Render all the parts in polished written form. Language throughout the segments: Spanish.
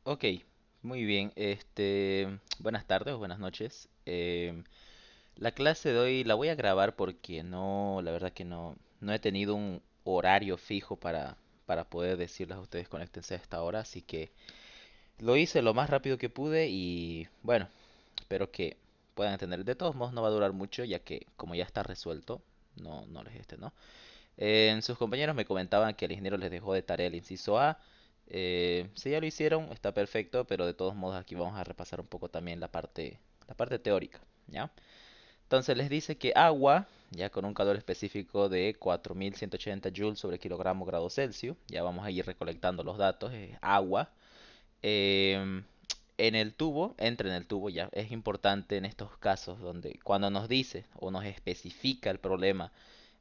Ok, muy bien. Buenas tardes o buenas noches. La clase de hoy la voy a grabar porque la verdad que no he tenido un horario fijo para poder decirles a ustedes conéctense a esta hora, así que lo hice lo más rápido que pude y bueno, espero que puedan entender. De todos modos no va a durar mucho ya que como ya está resuelto, no les ¿no? Sus compañeros me comentaban que el ingeniero les dejó de tarea el inciso A. Si ya lo hicieron, está perfecto, pero de todos modos aquí vamos a repasar un poco también la parte teórica, ¿ya? Entonces les dice que agua, ya con un calor específico de 4180 joules sobre kilogramo grado Celsius, ya vamos a ir recolectando los datos, agua, em, en el tubo, entra en el tubo, ya es importante en estos casos donde cuando nos dice o nos especifica el problema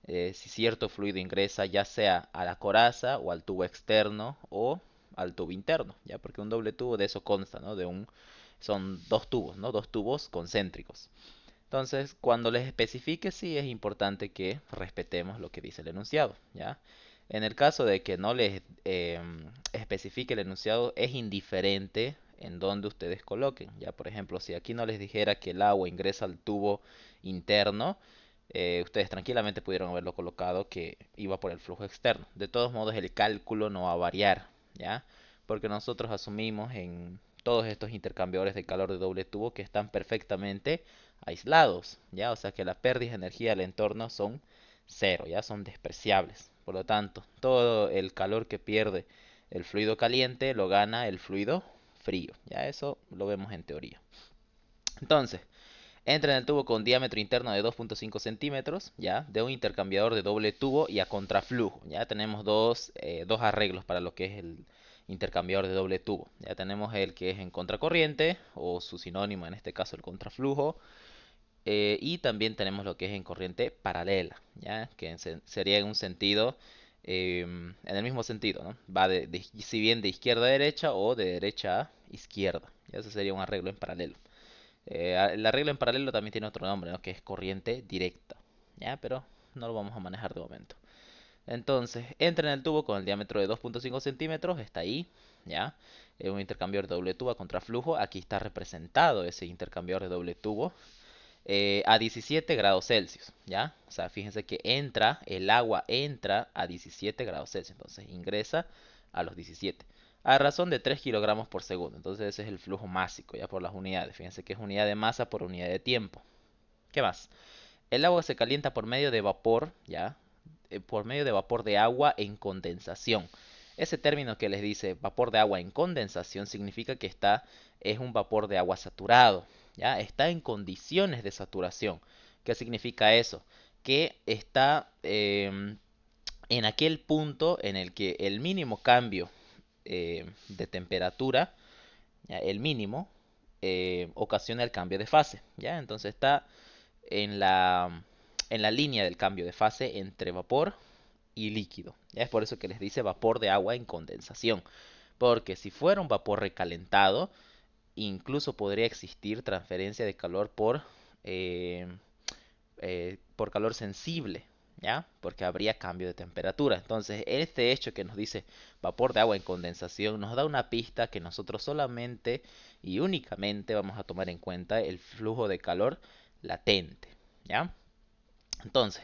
si cierto fluido ingresa ya sea a la coraza o al tubo externo o al tubo interno, ya porque un doble tubo de eso consta, ¿no? Son dos tubos, ¿no? Dos tubos concéntricos. Entonces, cuando les especifique, sí es importante que respetemos lo que dice el enunciado, ¿ya? En el caso de que no les especifique el enunciado, es indiferente en donde ustedes coloquen, ¿ya? Por ejemplo, si aquí no les dijera que el agua ingresa al tubo interno, ustedes tranquilamente pudieron haberlo colocado que iba por el flujo externo. De todos modos, el cálculo no va a variar, ¿ya? Porque nosotros asumimos en todos estos intercambiadores de calor de doble tubo que están perfectamente aislados, ¿ya? O sea que la pérdida de energía del entorno son cero, ¿ya? Son despreciables. Por lo tanto, todo el calor que pierde el fluido caliente lo gana el fluido frío, ¿ya? Eso lo vemos en teoría. Entonces, entra en el tubo con diámetro interno de 2.5 centímetros, ¿ya? De un intercambiador de doble tubo y a contraflujo, ¿ya? Tenemos dos arreglos para lo que es el intercambiador de doble tubo. Ya tenemos el que es en contracorriente, o su sinónimo en este caso el contraflujo, y también tenemos lo que es en corriente paralela, ¿ya? Que sería en un sentido, en el mismo sentido, ¿no? Va si bien de izquierda a derecha o de derecha a izquierda. ¿Ya? Ese sería un arreglo en paralelo. El arreglo en paralelo también tiene otro nombre, ¿no? Que es corriente directa, ¿ya? Pero no lo vamos a manejar de momento. Entonces, entra en el tubo con el diámetro de 2.5 centímetros, está ahí, ¿ya? Es un intercambiador de doble tubo a contraflujo. Aquí está representado ese intercambiador de doble tubo a 17 grados Celsius, ¿ya? O sea, fíjense que el agua entra a 17 grados Celsius, entonces ingresa a los 17, a razón de 3 kilogramos por segundo. Entonces ese es el flujo másico, ya por las unidades. Fíjense que es unidad de masa por unidad de tiempo. ¿Qué más? El agua se calienta por medio de vapor, ¿ya? Por medio de vapor de agua en condensación. Ese término que les dice vapor de agua en condensación significa que es un vapor de agua saturado, ¿ya? Está en condiciones de saturación. ¿Qué significa eso? Que está en aquel punto en el que el mínimo cambio de temperatura, ¿ya? El mínimo, ocasiona el cambio de fase, ¿ya? Entonces está en la línea del cambio de fase entre vapor y líquido. Ya es por eso que les dice vapor de agua en condensación. Porque si fuera un vapor recalentado, incluso podría existir transferencia de calor eh, por calor sensible, ¿ya? Porque habría cambio de temperatura. Entonces, este hecho que nos dice vapor de agua en condensación nos da una pista que nosotros solamente y únicamente vamos a tomar en cuenta el flujo de calor latente, ¿ya? Entonces,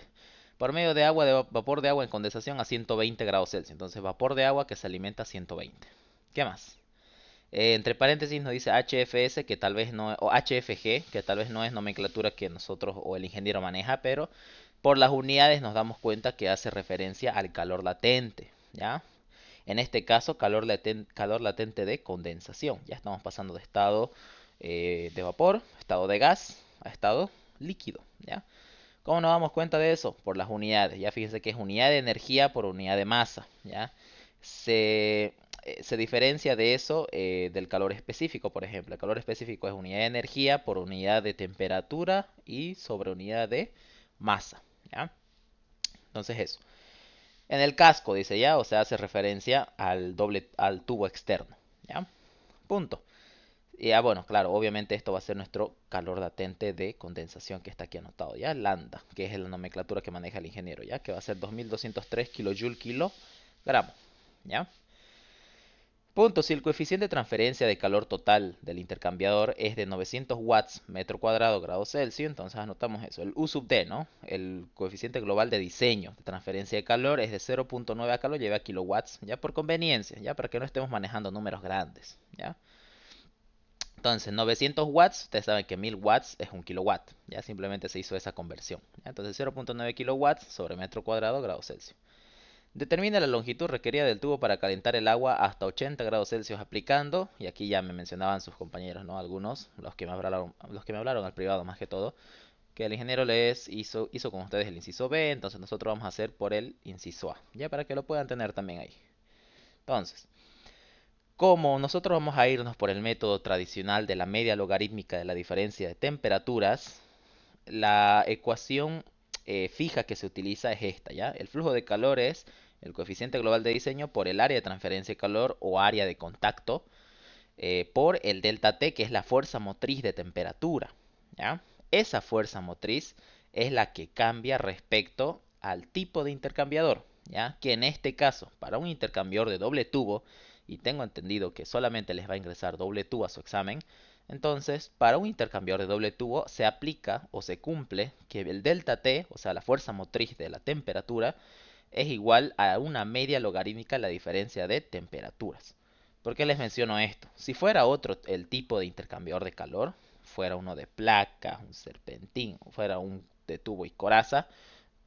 por medio de agua, de vapor de agua en condensación a 120 grados Celsius. Entonces, vapor de agua que se alimenta a 120. ¿Qué más? Entre paréntesis nos dice HFS, que tal vez no, o HFG, que tal vez no es nomenclatura que nosotros o el ingeniero maneja, pero por las unidades nos damos cuenta que hace referencia al calor latente, ¿ya? En este caso, calor latente de condensación. Ya estamos pasando de estado de vapor, estado de gas, a estado líquido, ¿ya? ¿Cómo nos damos cuenta de eso? Por las unidades. Ya fíjense que es unidad de energía por unidad de masa. ¿Ya? Se diferencia de eso del calor específico, por ejemplo. El calor específico es unidad de energía por unidad de temperatura y sobre unidad de masa. ¿Ya? Entonces eso. En el casco dice ya, o sea, hace referencia al tubo externo. ¿Ya? Punto. Y bueno, claro, obviamente esto va a ser nuestro calor latente de condensación que está aquí anotado, ¿ya? Lambda, que es la nomenclatura que maneja el ingeniero, ¿ya? Que va a ser 2203 kilojoules kilogramo, ¿ya? Punto, si el coeficiente de transferencia de calor total del intercambiador es de 900 watts metro cuadrado grado Celsius, entonces anotamos eso, el U sub D, ¿no? El coeficiente global de diseño de transferencia de calor es de 0.9, acá lo llevé a kilowatts, ya por conveniencia, ya para que no estemos manejando números grandes, ¿ya? Entonces, 900 watts, ustedes saben que 1000 watts es un kilowatt, ya simplemente se hizo esa conversión, ¿ya? Entonces 0.9 kilowatts sobre metro cuadrado grado Celsius. Determina la longitud requerida del tubo para calentar el agua hasta 80 grados Celsius aplicando, y aquí ya me mencionaban sus compañeros, ¿no? Algunos, los que me hablaron al privado más que todo, que el ingeniero hizo con ustedes el inciso B, entonces nosotros vamos a hacer por el inciso A, ya para que lo puedan tener también ahí. Entonces, como nosotros vamos a irnos por el método tradicional de la media logarítmica de la diferencia de temperaturas, la ecuación fija que se utiliza es esta, ¿ya? El flujo de calor es el coeficiente global de diseño por el área de transferencia de calor o área de contacto por el delta T, que es la fuerza motriz de temperatura, ¿ya? Esa fuerza motriz es la que cambia respecto al tipo de intercambiador, ¿ya? Que en este caso, para un intercambiador de doble tubo, y tengo entendido que solamente les va a ingresar doble tubo a su examen, entonces, para un intercambiador de doble tubo se aplica o se cumple que el delta T, o sea, la fuerza motriz de la temperatura, es igual a una media logarítmica de la diferencia de temperaturas. ¿Por qué les menciono esto? Si fuera otro el tipo de intercambiador de calor, fuera uno de placa, un serpentín, o fuera un de tubo y coraza,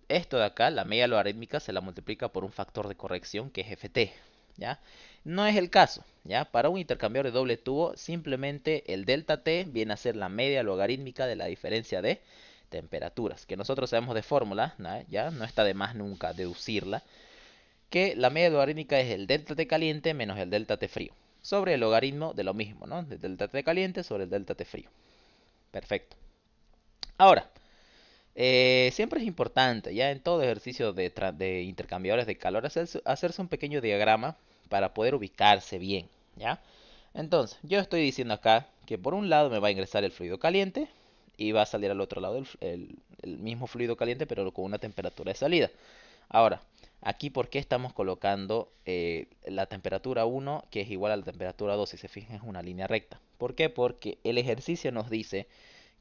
esto de acá, la media logarítmica, se la multiplica por un factor de corrección que es Ft, ¿ya? No es el caso, ¿ya? Para un intercambiador de doble tubo, simplemente el delta T viene a ser la media logarítmica de la diferencia de temperaturas, que nosotros sabemos de fórmula, ¿no? Ya no está de más nunca deducirla, que la media logarítmica es el delta T caliente menos el delta T frío, sobre el logaritmo de lo mismo, ¿no? Del delta T caliente sobre el delta T frío. Perfecto. Ahora, siempre es importante, ya en todo ejercicio de intercambiadores de calor, hacerse un pequeño diagrama para poder ubicarse bien, ¿ya? Entonces, yo estoy diciendo acá que por un lado me va a ingresar el fluido caliente y va a salir al otro lado el mismo fluido caliente, pero con una temperatura de salida. Ahora, aquí, ¿por qué estamos colocando la temperatura 1, que es igual a la temperatura 2? Si se fijan, es una línea recta. ¿Por qué? Porque el ejercicio nos dice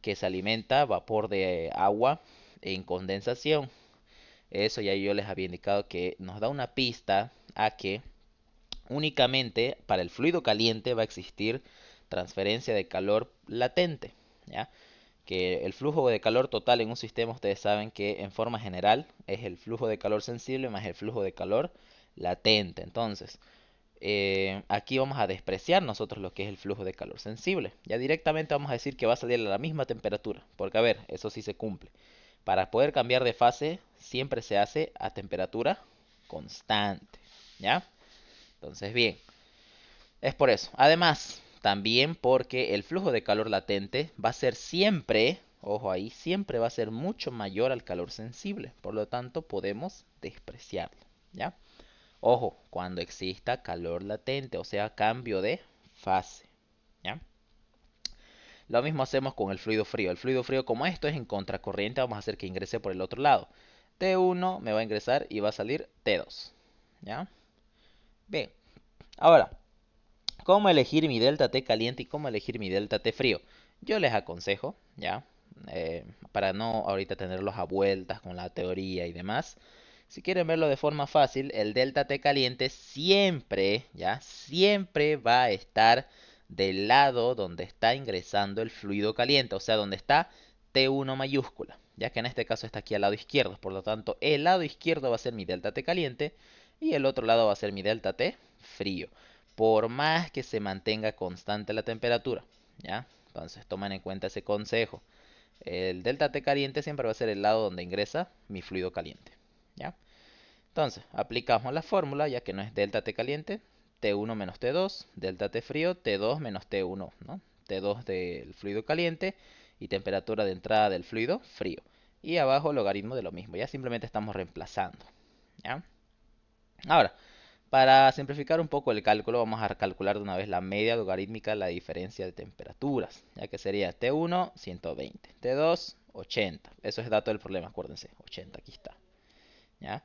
que se alimenta vapor de agua en condensación. Eso ya yo les había indicado que nos da una pista a que únicamente para el fluido caliente va a existir transferencia de calor latente, ¿ya? Que el flujo de calor total en un sistema, ustedes saben que en forma general es el flujo de calor sensible más el flujo de calor latente. Entonces, aquí vamos a despreciar nosotros lo que es el flujo de calor sensible. Ya directamente vamos a decir que va a salir a la misma temperatura, porque a ver, eso sí se cumple. Para poder cambiar de fase, siempre se hace a temperatura constante, ¿ya? Entonces, bien, es por eso. Además, también porque el flujo de calor latente va a ser siempre, ojo ahí, siempre va a ser mucho mayor al calor sensible. Por lo tanto, podemos despreciarlo, ¿ya? Ojo, cuando exista calor latente, o sea, cambio de fase, ¿ya? Lo mismo hacemos con el fluido frío. El fluido frío, como esto es en contracorriente, vamos a hacer que ingrese por el otro lado. T1 me va a ingresar y va a salir T2, ¿ya? Bien, ahora, ¿cómo elegir mi delta T caliente y cómo elegir mi delta T frío? Yo les aconsejo, ¿ya? Para no ahorita tenerlos a vueltas con la teoría y demás. Si quieren verlo de forma fácil, el delta T caliente siempre, ¿ya? Siempre va a estar del lado donde está ingresando el fluido caliente, o sea, donde está T1 mayúscula, ya que en este caso está aquí al lado izquierdo. Por lo tanto, el lado izquierdo va a ser mi delta T caliente y el otro lado va a ser mi delta T frío, por más que se mantenga constante la temperatura, ¿ya? Entonces, tomen en cuenta ese consejo. El delta T caliente siempre va a ser el lado donde ingresa mi fluido caliente, ¿ya? Entonces, aplicamos la fórmula, ya que no es delta T caliente, T1 menos T2, delta T frío, T2 menos T1, ¿no? T2 del fluido caliente y temperatura de entrada del fluido frío. Y abajo logaritmo de lo mismo, ya simplemente estamos reemplazando, ¿ya? Ahora, para simplificar un poco el cálculo, vamos a calcular de una vez la media logarítmica de la diferencia de temperaturas, ya que sería T1, 120, T2, 80. Eso es dato del problema, acuérdense, 80, aquí está, ¿ya?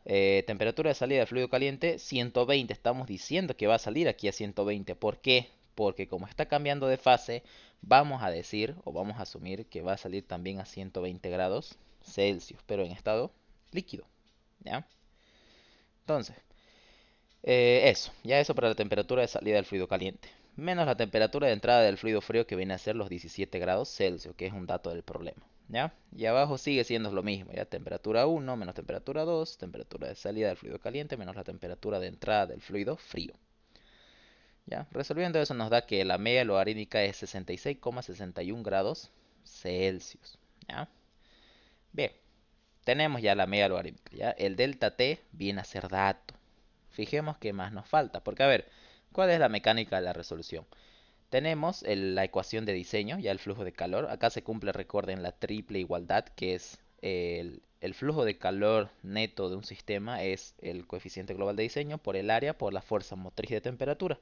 Temperatura de salida del fluido caliente, 120. Estamos diciendo que va a salir aquí a 120. ¿Por qué? Porque como está cambiando de fase, vamos a decir o vamos a asumir que va a salir también a 120 grados Celsius, pero en estado líquido. ¿Ya? Entonces, eso para la temperatura de salida del fluido caliente. Menos la temperatura de entrada del fluido frío que viene a ser los 17 grados Celsius, que es un dato del problema. ¿Ya? Y abajo sigue siendo lo mismo, ¿ya? Temperatura 1 menos temperatura 2, temperatura de salida del fluido caliente menos la temperatura de entrada del fluido frío. ¿Ya? Resolviendo eso nos da que la media logarítmica es 66,61 grados Celsius. ¿Ya? Bien, tenemos ya la media logarítmica, ¿ya? El delta T viene a ser dato. Fijemos qué más nos falta, porque a ver, ¿cuál es la mecánica de la resolución? Tenemos la ecuación de diseño, ya el flujo de calor. Acá se cumple, recuerden, la triple igualdad, que es el flujo de calor neto de un sistema es el coeficiente global de diseño por el área por la fuerza motriz de temperatura.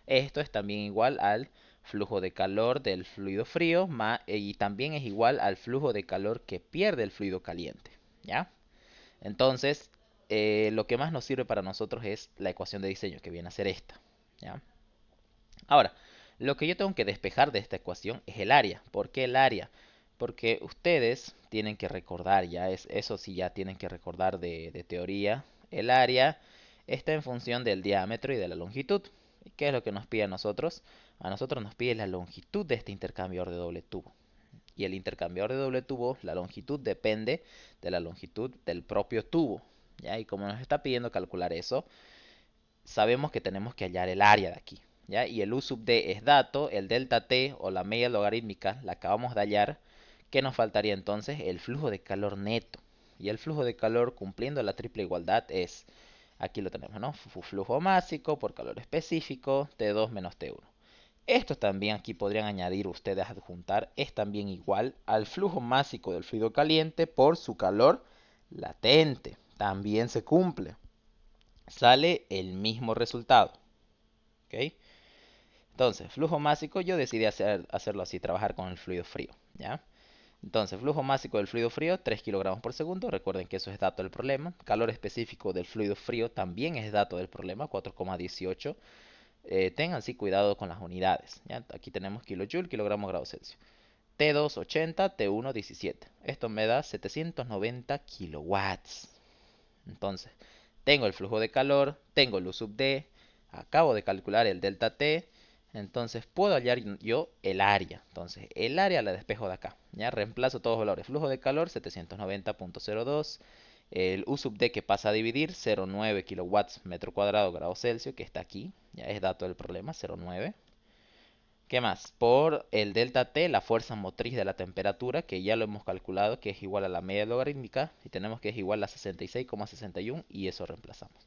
Esto es también igual al flujo de calor del fluido frío y también es igual al flujo de calor que pierde el fluido caliente. ¿Ya? Entonces, lo que más nos sirve para nosotros es la ecuación de diseño, que viene a ser esta. ¿Ya? Ahora, lo que yo tengo que despejar de esta ecuación es el área. ¿Por qué el área? Porque ustedes tienen que recordar, eso sí ya tienen que recordar de teoría. El área está en función del diámetro y de la longitud. ¿Y qué es lo que nos pide a nosotros? A nosotros nos pide la longitud de este intercambiador de doble tubo. Y el intercambiador de doble tubo, la longitud depende de la longitud del propio tubo. ¿Ya? Y como nos está pidiendo calcular eso, sabemos que tenemos que hallar el área de aquí. ¿Ya? Y el U sub D es dato, el delta T o la media logarítmica la acabamos de hallar. ¿Qué nos faltaría entonces? El flujo de calor neto. Y el flujo de calor cumpliendo la triple igualdad es, aquí lo tenemos, ¿no? Flujo másico por calor específico, T2 menos T1. Esto también aquí podrían añadir ustedes adjuntar, es también igual al flujo másico del fluido caliente por su calor latente. También se cumple. Sale el mismo resultado. ¿Ok? Entonces, flujo másico, yo decidí hacerlo así, trabajar con el fluido frío. ¿Ya? Entonces, flujo másico del fluido frío, 3 kilogramos por segundo. Recuerden que eso es dato del problema. Calor específico del fluido frío también es dato del problema, 4,18. Tengan sí cuidado con las unidades. ¿Ya? Aquí tenemos kilojoule, kilogramos grados Celsius. T2 80, T1 17. Esto me da 790 kilowatts. Entonces, tengo el flujo de calor, tengo el U sub D, acabo de calcular el delta T, entonces puedo hallar yo el área. Entonces, el área la despejo de acá. Ya reemplazo todos los valores. Flujo de calor 790.02, el U sub D que pasa a dividir 0,9 kilowatts metro cuadrado grado Celsius, que está aquí, ya es dato del problema, 0,9. ¿Qué más? Por el delta T, la fuerza motriz de la temperatura, que ya lo hemos calculado, que es igual a la media logarítmica, y tenemos que es igual a 66,61, y eso reemplazamos.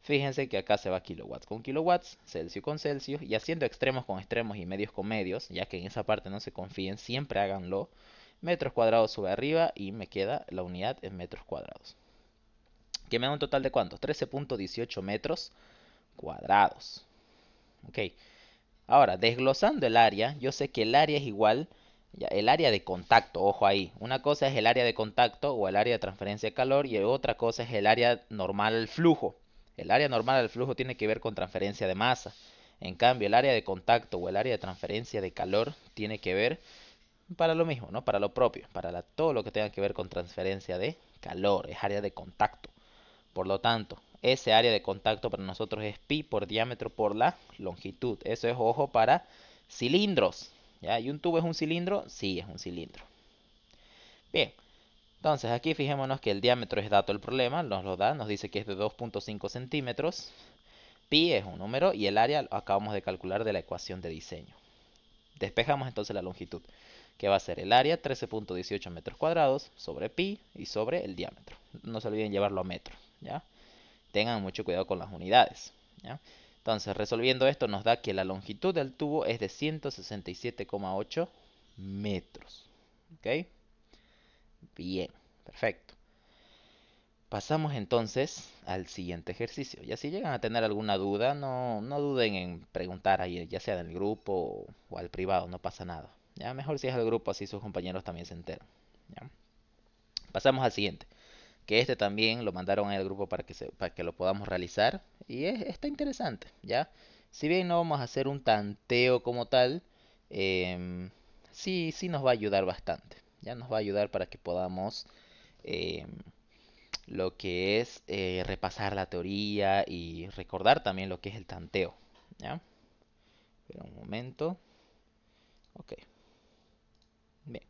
Fíjense que acá se va kilowatts con kilowatts, Celsius con Celsius, y haciendo extremos con extremos y medios con medios, ya que en esa parte no se confíen, siempre háganlo. Metros cuadrados sube arriba y me queda la unidad en metros cuadrados. Que me da un total de ¿cuánto? 13.18 metros cuadrados. Ok. Ahora, desglosando el área, yo sé que el área es igual, ya, el área de contacto, ojo ahí. Una cosa es el área de contacto o el área de transferencia de calor y otra cosa es el área normal al flujo. El área normal al flujo tiene que ver con transferencia de masa. En cambio, el área de contacto o el área de transferencia de calor tiene que ver para lo mismo, ¿no? Para lo propio, todo lo que tenga que ver con transferencia de calor, es área de contacto. Por lo tanto, ese área de contacto para nosotros es pi por diámetro por la longitud. Eso es ojo para cilindros. ¿Ya? ¿Y un tubo es un cilindro? Sí, es un cilindro. Bien, entonces aquí fijémonos que el diámetro es dato del problema, nos lo da, nos dice que es de 2,5 centímetros. Pi es un número y el área lo acabamos de calcular de la ecuación de diseño. Despejamos entonces la longitud, que va a ser el área 13.18 metros cuadrados sobre pi y sobre el diámetro. No se olviden llevarlo a metros, ¿ya? Tengan mucho cuidado con las unidades, ¿ya? Entonces, resolviendo esto nos da que la longitud del tubo es de 167,8 metros. ¿Ok? Bien, perfecto. Pasamos entonces al siguiente ejercicio. Y si llegan a tener alguna duda, no duden en preguntar ahí, ya sea en el grupo o al privado, no pasa nada. Ya mejor si es al grupo, así sus compañeros también se enteran. ¿Ya? Pasamos al siguiente, que este también lo mandaron al grupo para que lo podamos realizar. Y está interesante, ¿ya? Si bien no vamos a hacer un tanteo como tal, em, sí nos va a ayudar bastante. Ya nos va a ayudar para que podamos em, lo que es repasar la teoría y recordar también lo que es el tanteo, ¿ya? Espera un momento. Ok, bien.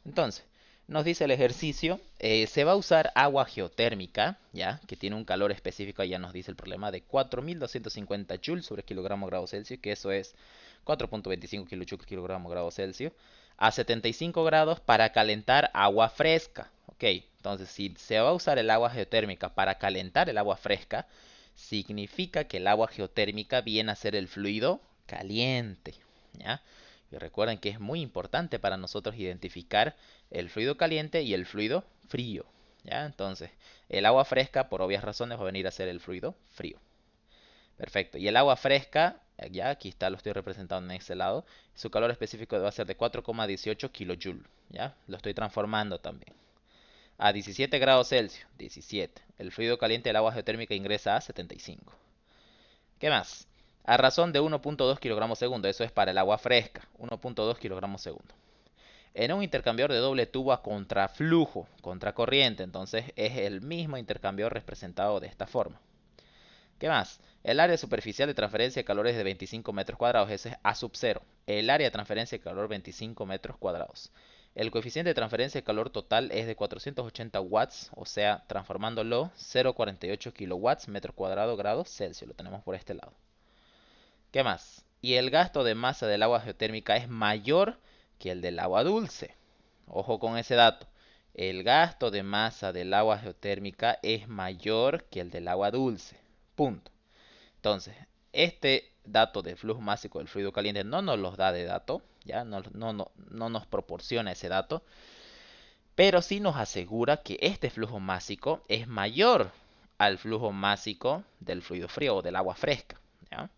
Entonces, nos dice el ejercicio, se va a usar agua geotérmica, ya, que tiene un calor específico, ya nos dice el problema, de 4250 joules sobre kilogramo grado Celsius, que eso es 4.25 kilojoules kilogramo grado Celsius, a 75 grados para calentar agua fresca. Ok, entonces si se va a usar el agua geotérmica para calentar el agua fresca, significa que el agua geotérmica viene a ser el fluido caliente, ¿ya? Y recuerden que es muy importante para nosotros identificar el fluido caliente y el fluido frío, ¿ya? Entonces, el agua fresca, por obvias razones, va a venir a ser el fluido frío. Perfecto. Y el agua fresca, ya aquí está, lo estoy representando en este lado, su calor específico va a ser de 4,18 kilojoules, ¿ya? Lo estoy transformando también. A 17 grados Celsius, 17. El fluido caliente del agua geotérmica ingresa a 75. ¿Qué más? A razón de 1.2 kilogramos segundo, eso es para el agua fresca, 1.2 kilogramos segundo. En un intercambiador de doble tubo a contraflujo, contracorriente, entonces es el mismo intercambiador representado de esta forma. ¿Qué más? El área superficial de transferencia de calor es de 25 metros cuadrados, ese es A sub 0. El área de transferencia de calor 25 metros cuadrados. El coeficiente de transferencia de calor total es de 480 watts, o sea, transformándolo 0,48 kilowatts metro cuadrado grados Celsius. Lo tenemos por este lado. ¿Qué más? Y el gasto de masa del agua geotérmica es mayor que el del agua dulce. Ojo con ese dato. El gasto de masa del agua geotérmica es mayor que el del agua dulce. Punto. Entonces, este dato de flujo másico del fluido caliente no nos los da de dato, ya no nos proporciona ese dato, pero sí nos asegura que este flujo másico es mayor al flujo másico del fluido frío o del agua fresca, ¿ya?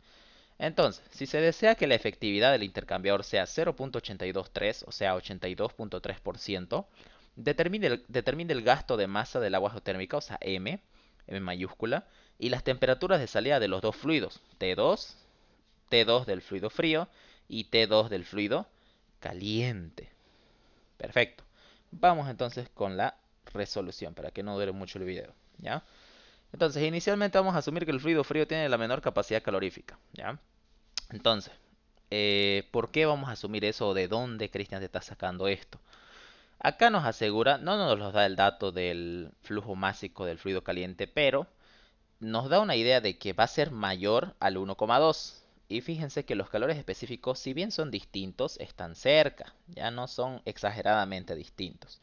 Entonces, si se desea que la efectividad del intercambiador sea 0.823, o sea 82.3%, determine el gasto de masa del agua geotérmica, o sea M mayúscula, y las temperaturas de salida de los dos fluidos, T2, T2 del fluido frío y T2 del fluido caliente. Perfecto. Vamos entonces con la resolución para que no dure mucho el video, ¿ya? Entonces, inicialmente vamos a asumir que el fluido frío tiene la menor capacidad calorífica, ¿ya? Entonces, ¿por qué vamos a asumir eso o de dónde Cristian te está sacando esto? Acá nos asegura, no nos lo da el dato del flujo másico del fluido caliente, pero nos da una idea de que va a ser mayor al 1,2. Y fíjense que los calores específicos, si bien son distintos, están cerca, ya no son exageradamente distintos.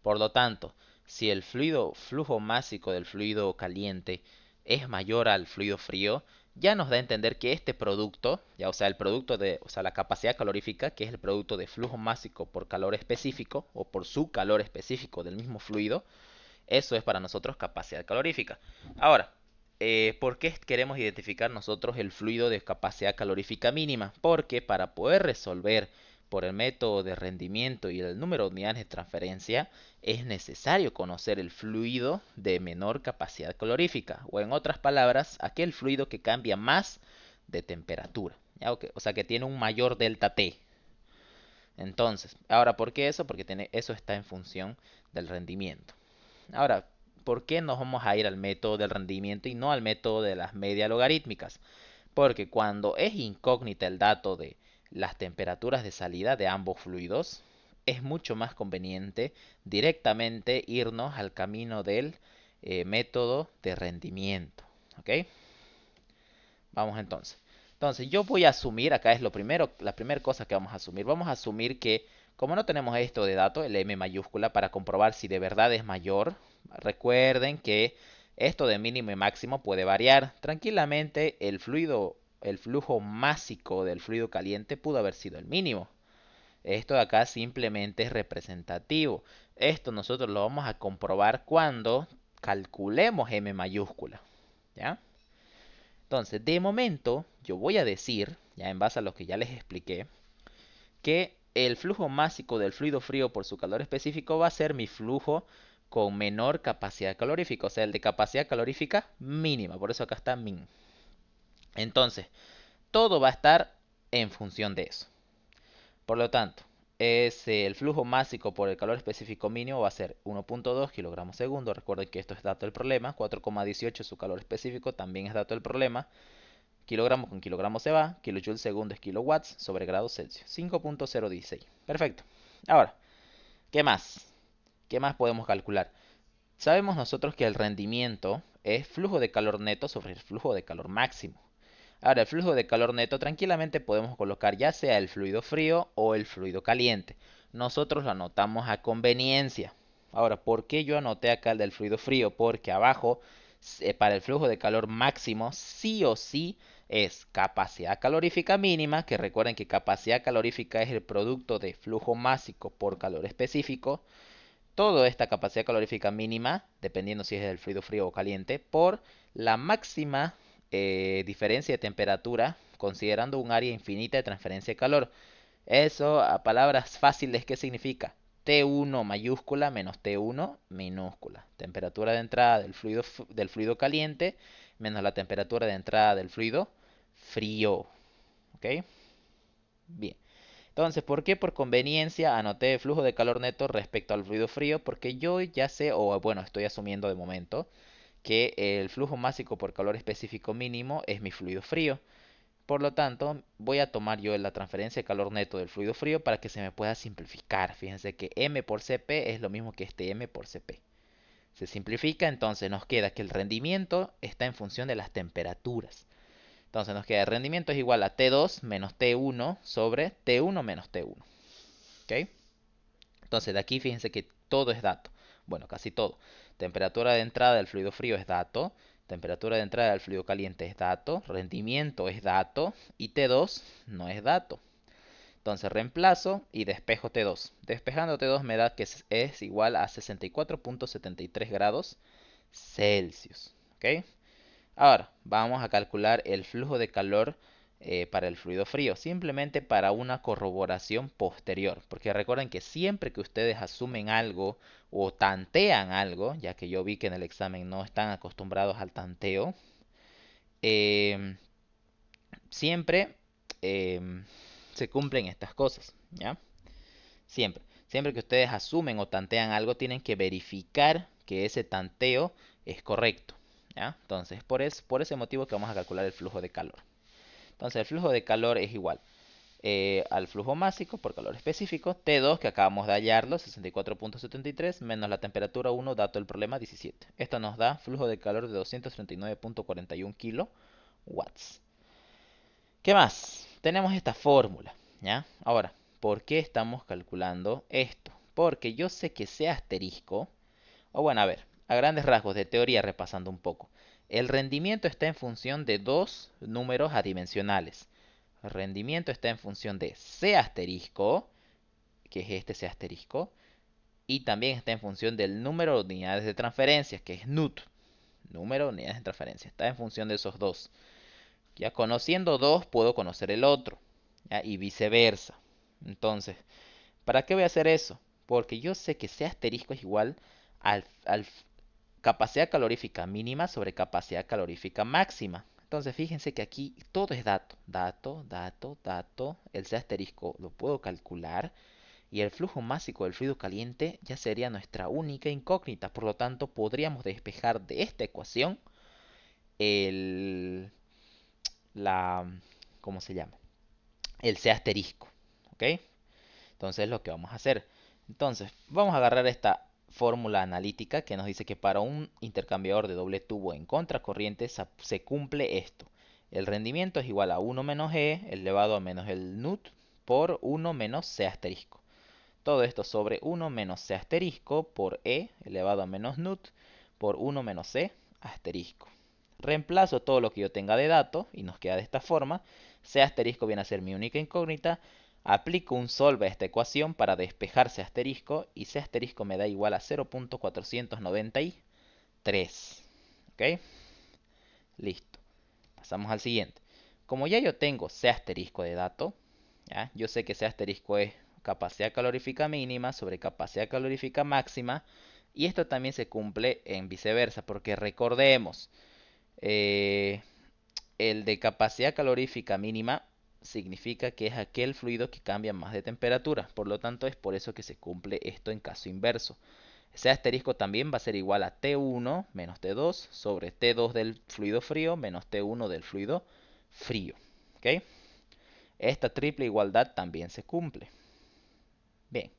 Por lo tanto, si el flujo másico del fluido caliente es mayor al fluido frío, ya nos da a entender que este producto, ya, o sea, el producto de, o sea, la capacidad calorífica, que es el producto de flujo másico por calor específico o por su calor específico del mismo fluido, eso es para nosotros capacidad calorífica. Ahora, ¿por qué queremos identificar nosotros el fluido de capacidad calorífica mínima? Porque para poder resolver por el método de rendimiento y el número de unidades de transferencia, es necesario conocer el fluido de menor capacidad calorífica, o en otras palabras, aquel fluido que cambia más de temperatura, ¿ya? O sea, que tiene un mayor delta T. Entonces, ahora, ¿por qué eso? Porque eso está en función del rendimiento. Ahora, ¿por qué nos vamos a ir al método del rendimiento y no al método de las medias logarítmicas? Porque cuando es incógnita el dato de las temperaturas de salida de ambos fluidos, es mucho más conveniente directamente irnos al camino del método de rendimiento. ¿Ok? Vamos entonces. Entonces, yo voy a asumir, acá es lo primero, la primera cosa que vamos a asumir. Vamos a asumir que, como no tenemos esto de dato, el M mayúscula, para comprobar si de verdad es mayor, recuerden que esto de mínimo y máximo puede variar. Tranquilamente, el flujo másico del fluido caliente pudo haber sido el mínimo. Esto de acá simplemente es representativo. Esto nosotros lo vamos a comprobar cuando calculemos M mayúscula. ¿Ya? Entonces, de momento, yo voy a decir, ya en base a lo que ya les expliqué, que el flujo másico del fluido frío por su calor específico va a ser mi flujo con menor capacidad calorífica, o sea, el de capacidad calorífica mínima, por eso acá está min. Entonces, todo va a estar en función de eso. Por lo tanto, el flujo másico por el calor específico mínimo va a ser 1.2 kilogramos segundo. Recuerden que esto es dato del problema. 4,18 es su calor específico, también es dato del problema. Kilogramos con kilogramos se va. Kilojoule segundo es kilowatts sobre grados Celsius. 5.016. Perfecto. Ahora, ¿qué más? ¿Qué más podemos calcular? Sabemos nosotros que el rendimiento es flujo de calor neto sobre el flujo de calor máximo. Ahora, el flujo de calor neto tranquilamente podemos colocar ya sea el fluido frío o el fluido caliente. Nosotros lo anotamos a conveniencia. Ahora, ¿por qué yo anoté acá el del fluido frío? Porque abajo, para el flujo de calor máximo, sí o sí es capacidad calorífica mínima, que recuerden que capacidad calorífica es el producto de flujo másico por calor específico. Toda esta capacidad calorífica mínima, dependiendo si es del fluido frío o caliente, por la máxima diferencia de temperatura, considerando un área infinita de transferencia de calor. Eso, a palabras fáciles, ¿qué significa? T1 mayúscula menos T1 minúscula. Temperatura de entrada del fluido caliente menos la temperatura de entrada del fluido frío. ¿Ok? Bien. Entonces, ¿por qué por conveniencia anoté flujo de calor neto respecto al fluido frío? Porque yo ya sé, o bueno, estoy asumiendo de momento, que el flujo másico por calor específico mínimo es mi fluido frío. Por lo tanto, voy a tomar yo la transferencia de calor neto del fluido frío para que se me pueda simplificar. Fíjense que M por Cp es lo mismo que este M por Cp. Se simplifica, entonces nos queda que el rendimiento está en función de las temperaturas. Entonces nos queda el rendimiento es igual a T2 menos T1 sobre T1 menos T1. ¿Ok? Entonces de aquí fíjense que todo es dato. Bueno, casi todo. Temperatura de entrada del fluido frío es dato. Temperatura de entrada del fluido caliente es dato. Rendimiento es dato. Y T2 no es dato. Entonces reemplazo y despejo T2. Despejando T2 me da que es igual a 64.73 grados Celsius. ¿Ok? Ahora, vamos a calcular el flujo de calor para el fluido frío, simplemente para una corroboración posterior, porque recuerden que siempre que ustedes asumen algo o tantean algo, ya que yo vi que en el examen no están acostumbrados al tanteo, em, siempre se cumplen estas cosas, ¿ya? Siempre. Siempre que ustedes asumen o tantean algo, tienen que verificar que ese tanteo es correcto. ¿Ya? Entonces, por ese motivo que vamos a calcular el flujo de calor. Entonces, el flujo de calor es igual al flujo másico por calor específico, T2, que acabamos de hallarlo, 64.73, menos la temperatura 1, dato del problema, 17. Esto nos da flujo de calor de 239.41 kilowatts. ¿Qué más? Tenemos esta fórmula, ¿ya? Ahora, ¿por qué estamos calculando esto? Porque yo sé que C asterisco, o bueno, a ver, a grandes rasgos de teoría repasando un poco, el rendimiento está en función de dos números adimensionales. El rendimiento está en función de C asterisco, que es este C asterisco, y también está en función del número de unidades de transferencia, que es NUT, número de unidades de transferencia. Está en función de esos dos. Ya conociendo dos, puedo conocer el otro, ¿ya? Y viceversa. Entonces, ¿para qué voy a hacer eso? Porque yo sé que C asterisco es igual al capacidad calorífica mínima sobre capacidad calorífica máxima. Entonces, fíjense que aquí todo es dato. Dato, dato, dato. El C asterisco lo puedo calcular. Y el flujo másico del fluido caliente ya sería nuestra única incógnita. Por lo tanto, podríamos despejar de esta ecuación el, la, ¿cómo se llama? El C asterisco. ¿Ok? Entonces, es lo que vamos a hacer. Entonces, vamos a agarrar esta fórmula analítica que nos dice que para un intercambiador de doble tubo en contracorriente se cumple esto. El rendimiento es igual a 1 menos E elevado a menos el NUT por 1 menos C asterisco. Todo esto sobre 1 menos C asterisco por E elevado a menos NUT por 1 menos C asterisco. Reemplazo todo lo que yo tenga de dato y nos queda de esta forma. C asterisco viene a ser mi única incógnita. Aplico un solve a esta ecuación para despejar C asterisco y C asterisco me da igual a 0.493. ¿Ok? Listo. Pasamos al siguiente. Como ya yo tengo C asterisco de dato, ¿ya? Yo sé que C asterisco es capacidad calorífica mínima sobre capacidad calorífica máxima Y esto también se cumple en viceversa, porque recordemos, eh, el de capacidad calorífica mínima significa que es aquel fluido que cambia más de temperatura. Por lo tanto, es por eso que se cumple esto en caso inverso. Ese asterisco también va a ser igual a T1 menos T2 sobre T2 del fluido frío menos T1 del fluido frío. ¿Ok? Esta triple igualdad también se cumple. Bien.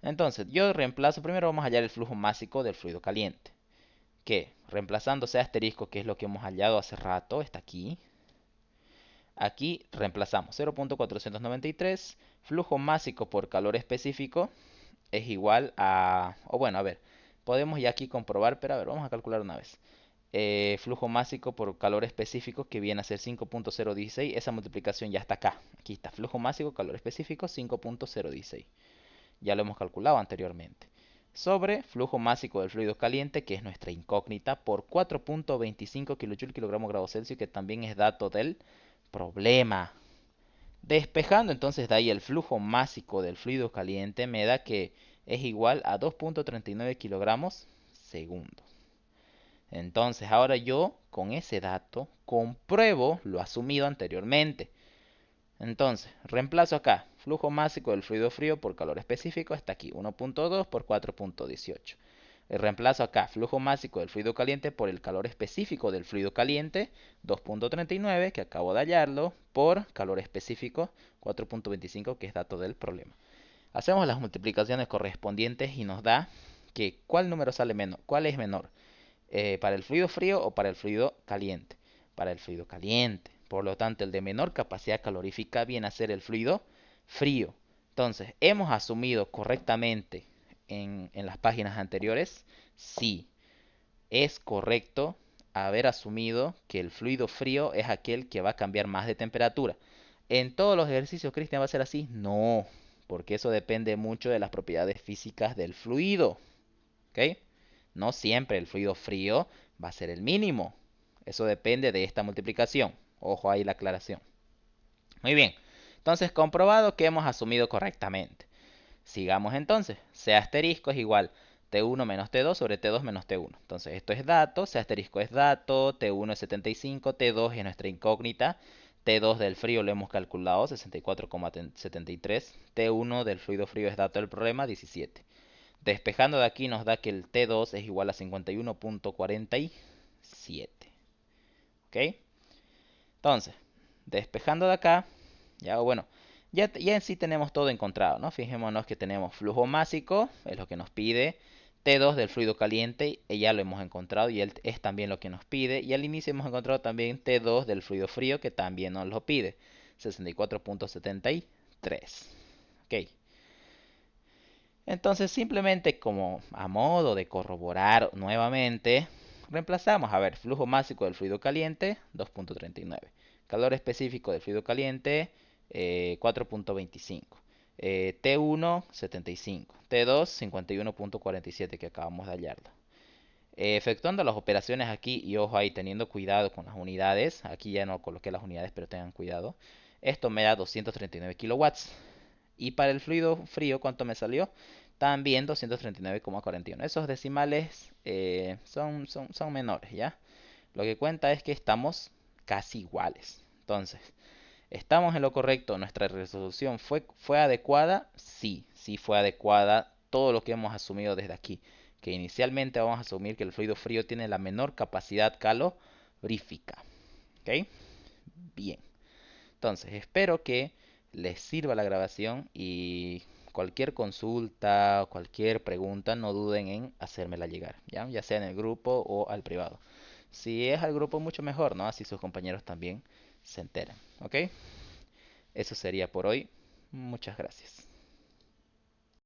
Entonces, yo reemplazo, primero vamos a hallar el flujo másico del fluido caliente. Que reemplazando ese asterisco, que es lo que hemos hallado hace rato, está aquí. Aquí reemplazamos 0.493, flujo másico por calor específico es igual a, o bueno, a ver, podemos ya aquí comprobar, pero a ver, vamos a calcular una vez. Flujo másico por calor específico que viene a ser 5.016, esa multiplicación ya está acá. Aquí está, flujo másico, calor específico, 5.016. Ya lo hemos calculado anteriormente. Sobre flujo másico del fluido caliente, que es nuestra incógnita, por 4.25 kJ kilogramo grado Celsius, que también es dato del problema. Despejando entonces de ahí el flujo másico del fluido caliente, me da que es igual a 2.39 kilogramos segundo. Entonces ahora yo con ese dato compruebo lo asumido anteriormente. Entonces, reemplazo acá, flujo másico del fluido frío por calor específico, está aquí, 1.2 por 4.18. Reemplazo acá, flujo másico del fluido caliente por el calor específico del fluido caliente, 2.39, que acabo de hallarlo, por calor específico, 4.25, que es dato del problema. Hacemos las multiplicaciones correspondientes y nos da que cuál número sale menor, cuál es menor, para el fluido frío o para el fluido caliente. Para el fluido caliente. Por lo tanto, el de menor capacidad calorífica viene a ser el fluido frío. Entonces, ¿hemos asumido correctamente en las páginas anteriores? Sí, es correcto haber asumido que el fluido frío es aquel que va a cambiar más de temperatura. ¿En todos los ejercicios, Cristian, va a ser así? No, porque eso depende mucho de las propiedades físicas del fluido. ¿Ok? No siempre el fluido frío va a ser el mínimo. Eso depende de esta multiplicación. Ojo ahí la aclaración. Muy bien. Entonces, comprobado que hemos asumido correctamente. Sigamos entonces. C asterisco es igual T1 menos T2 sobre T2 menos T1. Entonces, esto es dato, C asterisco es dato, T1 es 75, T2 es nuestra incógnita. T2 del frío lo hemos calculado, 64,73. T1 del fluido frío es dato del problema, 17. Despejando de aquí nos da que el T2 es igual a 51.47. ¿Ok? Entonces, despejando de acá, ya bueno, ya en sí tenemos todo encontrado, ¿no? Fijémonos que tenemos flujo másico, es lo que nos pide. T2 del fluido caliente, ya lo hemos encontrado y él es también lo que nos pide. Y al inicio hemos encontrado también T2 del fluido frío, que también nos lo pide. 64.73. Ok. Entonces simplemente como a modo de corroborar nuevamente, reemplazamos, a ver, flujo másico del fluido caliente, 2.39. Calor específico del fluido caliente, 4.25. T1, 75. T2, 51.47 que acabamos de hallarlo. Efectuando las operaciones aquí, y ojo ahí, teniendo cuidado con las unidades, aquí ya no coloqué las unidades, pero tengan cuidado. Esto me da 239 kilowatts. Y para el fluido frío, ¿cuánto me salió? También 239,41. Esos decimales son menores, ¿ya? Lo que cuenta es que estamos casi iguales. Entonces, ¿estamos en lo correcto? ¿Nuestra resolución fue adecuada? Sí, sí fue adecuada. Todo lo que hemos asumido desde aquí. Que inicialmente vamos a asumir que el fluido frío tiene la menor capacidad calorífica. ¿Ok? Bien. Entonces, espero que les sirva la grabación y cualquier consulta o cualquier pregunta no duden en hacérmela llegar, ¿ya? Ya sea en el grupo o al privado. Si es al grupo mucho mejor, ¿no? Así sus compañeros también se enteran, ¿ok? Eso sería por hoy. Muchas gracias.